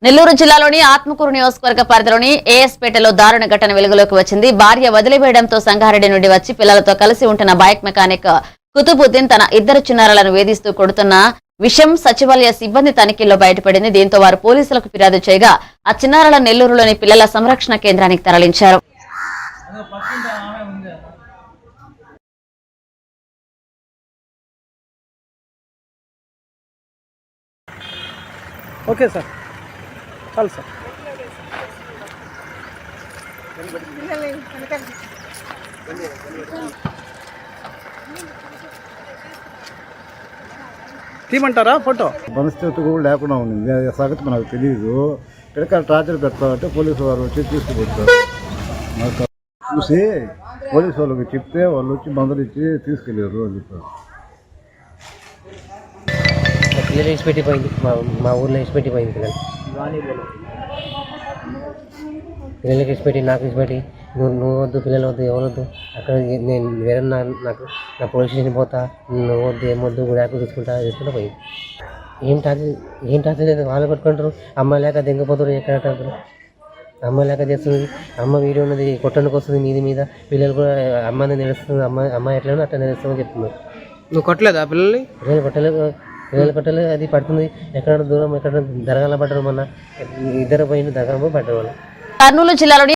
నెల్లూరు జిల్లాలోని ఆత్మకూరు నియోజకవర్గ పరిధిలోని ఏఎస్పేటలో దారుణ ఘటన వెలుగులోకి వచ్చింది. భార్య వదిలివేయడంతో సంగారెడ్డి నుండి వచ్చి పిల్లలతో కలిసి ఉంటున్న బైక్ మెకానిక్ కుతుబుద్దీన్ తన ఇద్దరు చిన్నారులను వేధిస్తూ కొడుతున్న విషయం సచివాలయ సిబ్బంది తనిఖీల్లో బయటపడింది. దీంతో వారు పోలీసులకు ఫిర్యాదు చేయగా ఆ చిన్నారుల నెల్లూరులోని పిల్లల సంరక్షణ కేంద్రానికి తరలించారు. ఓకే సార్, చాలు సార్. తీయమంటారా ఫోటో? పరిస్థితి కూడా లేకుండా ఉంది. సంగతి మనకు తెలియదు. ఇక్కడ టార్చర్ పెడతామంటే పోలీసు వారు వచ్చి తీసుకుపోతారు. మాకు చూసి పోలీసు వాళ్ళకి చెప్తే వాళ్ళు వచ్చి మందులు ఇచ్చి తీసుకెళ్ళారు అని చెప్పారు. పిల్లలు వేసిపెట్టిపోయింది, మా ఊర్లో వేసిపెట్టిపోయింది. పిల్లలకి వేసిపెట్టి నాకు వేసిపెట్టి నువ్వు వద్దు, పిల్లలు వద్దు, ఎవరు వద్దు, అక్కడ నేను వేరే నాకు నా పోలీస్ స్టేషన్ పోతా, నువ్వు వద్దు, ఏమొద్దు, ర్యాపిడ్ తీసుకుంటా పోయింది. ఏం టార్చర్ లేదు, వాళ్ళు పట్టుకుంటారు. అమ్మ లేక దెంగపోతారు, ఎక్కడ అంటారు. అమ్మ లేక చేస్తుంది, అమ్మ వీడియో ఉన్నది కొట్టడానికి వస్తుంది మీది మీద, పిల్లలు కూడా అమ్మని నిలుస్తుంది, అమ్మ ఎట్లా అట్లా నిలుస్తుందని చెప్తున్నారు. నువ్వు కొట్టలేదా పిల్లల్ని? పిల్లలు కొట్టలేదు, అది పడుతుంది. ఎక్కడ దూరం ఎక్కడ దరగాల పడ్డారు, మొన్న ఇద్దరు పోయింది, దరగాల పడ్డారు వాళ్ళు. కర్నూలు జిల్లాలోని